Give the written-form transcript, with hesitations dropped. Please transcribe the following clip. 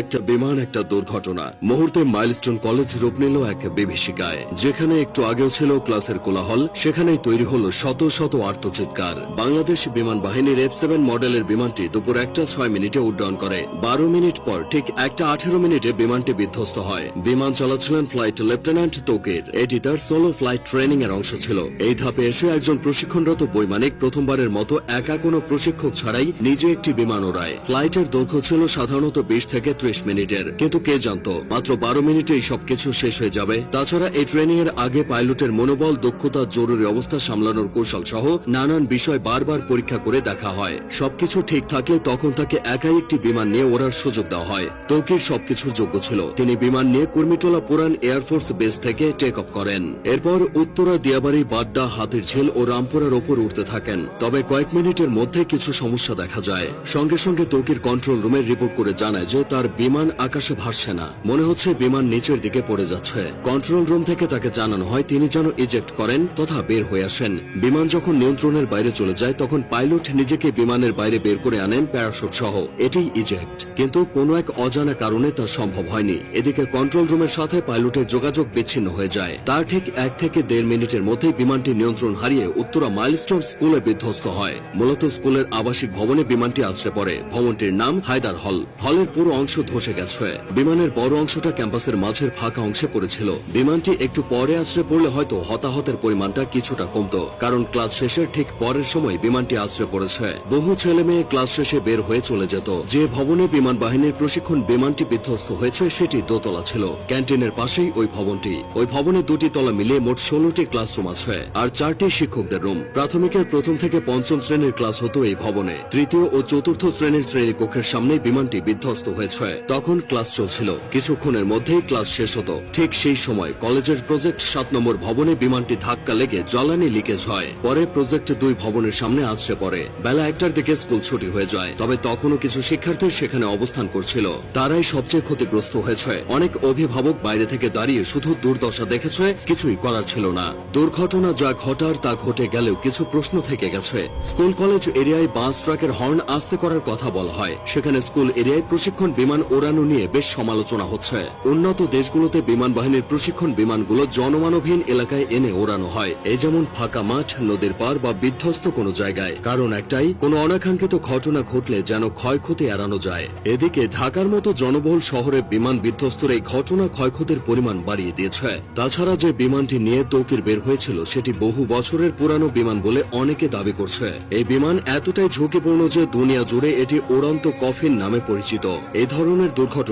একটা বিমান, একটা দুর্ঘটনা। মুহূর্তে মাইলস্টোন কলেজ রূপ নিল এক বিভীষিকায়। যেখানে একটু আগেও ছিল ক্লাসের কোলাহল, সেখানেই তৈরি হলো শত শত আর্তচিৎকার। বাংলাদেশ বিমান বাহিনীর F7 মডেলের বিমানটি দুপুর 1:06 উড্ডয়ন করে। 12 মিনিট পর ঠিক 1:18 বিমানটি বিধ্বস্ত হয়। বিমান চালাচ্ছিলেন ফ্লাইট লেফটেন্যান্ট তৌকির। এটি তার সোলো ফ্লাইট ট্রেনিং এর অংশ ছিল। এই ধাপে এসে একজন প্রশিক্ষণরত বৈমানিক প্রথমবারের মতো একা কোনো প্রশিক্ষক ছাড়াই নিজে একটি বিমান ওড়ায়। ফ্লাইটের দৈর্ঘ্য ছিল সাধারণত 20 থেকে 30 মিনিটের, কিন্তু কে জানতো মাত্র 12 মিনিটেই সবকিছু শেষ হয়ে যাবে। তাছাড়া এই ট্রেনিং এর আগে পাইলটের মনোবল, দক্ষতা, জরুরি অবস্থা সামলানোর কৌশল সহ নানান বিষয় বারবার পরীক্ষা করে দেখা হয়। সবকিছু ঠিক থাকলে তখন তাকে একাই একটি বিমান নিয়ে ওড়ার সুযোগ দেওয়া হয়। তৌকির সবকিছুর যোগ্য ছিল। তিনি বিমান নিয়ে কুর্মিটোলা পুরান এয়ারফোর্স বেস থেকে টেক অফ করেন। এরপর উত্তরা, দিয়াবাড়ি, বাড্ডা, হাতিরঝিল ও রামপুরার ওপর উঠতে থাকেন। তবে কয়েক মিনিটের মধ্যে কিছু সমস্যা দেখা যায়। সঙ্গে সঙ্গে তৌকির কন্ট্রোল রুমে রিপোর্ট করে জানায় যে তার বিমান আকাশে ভাসছে না, মনে হচ্ছে বিমান নিচের দিকে পড়ে যাচ্ছে। কন্ট্রোল রুম থেকে তাকে জানানো হয় তিনি যেন ইজেক্ট করেন তথা বের হয়ে আসেন। বিমান যখন নিয়ন্ত্রণের বাইরে চলে যায় তখন পাইলট নিজেকে বিমানের বাইরে বের করে আনেন প্যারাশুট সহ। এটাই ইজেক্ট, কিন্তু কোনো এক অজানা কারণে তা সম্ভব হয়নি। এদিকে কন্ট্রোল রুমের সাথে পাইলটের যোগাযোগ বিচ্ছিন্ন হয়ে যায়। তার ঠিক 1 থেকে 1.5 মিনিটের মধ্যেই বিমানটি নিয়ন্ত্রণ হারিয়ে উত্তরা মাইলস্টোন স্কুলে বিধ্বস্ত হয়। মূলত স্কুলের আবাসিক ভবনে বিমানটি আছড়ে পড়ে। ভবনটির নাম হায়দার হল। হলের পুরো অংশ ধসে গেছে। বিমানের বড় অংশটা ক্যাম্পাসের মাঝের ফাঁকা অংশে পড়েছিল। বিমানটি একটু পরে আছড়ে পড়লে হয়তো হতাহতের পরিমাণটা কিছুটা কমতো, কারণ ক্লাস শেষের ঠিক পরের সময় বিমানটি আছড়ে পড়েছে। বহু ছেলে মেয়ে ক্লাস শেষে বের হয়ে চলে যেত। যে ভবনে বিমান বাহিনীর প্রশিক্ষণ বিমানটি বিধ্বস্ত হয়েছে সেটি দোতলা ছিল। ক্যান্টিনের পাশেই ওই ভবনটি। ওই ভবনে 2টি তলা মিলিয়ে মোট 16টি ক্লাসরুম আছে আর 4টি শিক্ষকদের রুম। প্রাথমিকের 1ম থেকে 5ম শ্রেণীর ক্লাস হতো এই ভবনে। 3য় ও 4র্থ শ্রেণীর শ্রেণীকক্ষের সামনে বিমানটি বিধ্বস্ত হয়েছে। তখন ক্লাস চলছিল। কিছুক্ষণের মধ্যেই ক্লাস শেষ হতো। ঠিক সেই সময় কলেজের প্রজেক্ট 7 নম্বর ভবনে বিমানটি ধাক্কা লেগে জ্বালানি লিকেজ হয়। পরে প্রজেক্ট 2 ভবনের সামনে আছড়ে পড়ে। বেলা 1টার দিকে স্কুল ছুটি হয়ে যায়। তবে তখনও কিছু শিক্ষার্থী সেখানে অবস্থান করছিল। তারাই সবচেয়ে ক্ষতিগ্রস্ত হয়েছে। অনেক অভিভাবক বাইরে থেকে দাঁড়িয়ে শুধু দুর্দশা দেখেছে, কিছুই করার ছিল না। দুর্ঘটনা যা ঘটার তা ঘটে গেলেও কিছু প্রশ্ন থেকে গেছে। স্কুল কলেজ এরিয়ায় বাস ট্রাকের হর্ন আস্তে করার কথা বলা হয়। সেখানে স্কুল এরিয়ায় প্রশিক্ষণ বিমান ওড়ানো নিয়ে বেশ সমালোচনা হচ্ছে। উন্নত দেশগুলোতে বিমান বাহিনীর প্রশিক্ষণ বিমানগুলো জনমানবহীন এলাকায় এনে ওড়ানো হয়, এই যেমন ফাঁকা মাঠ, নদীর পার বা বিধ্বস্ত কোনো জায়গায়। কারণ একটাই, কোনো অনাকাঙ্ক্ষিত ঘটনা ঘটলে যেন ক্ষয়ক্ষতি এড়ানো যায়। এদিকে ঢাকার মতো জনবহুল শহরে বিমান বিধ্বস্তের এই ঘটনা ক্ষয়ক্ষতির পরিমাণ বাড়িয়ে দিয়েছে। তাছাড়া যে বিমানটি নিয়ে তৌকির বের হয়েছিল সেটি বহু বছরের পুরানো বিমান বলে অনেকে দাবি করছে। এই বিমান এতটাই ঝুঁকিপূর্ণ যে দুনিয়া জুড়ে এটি উড়ন্ত কফিন নামে পরিচিত। এই ধরনের দুর্ঘটনা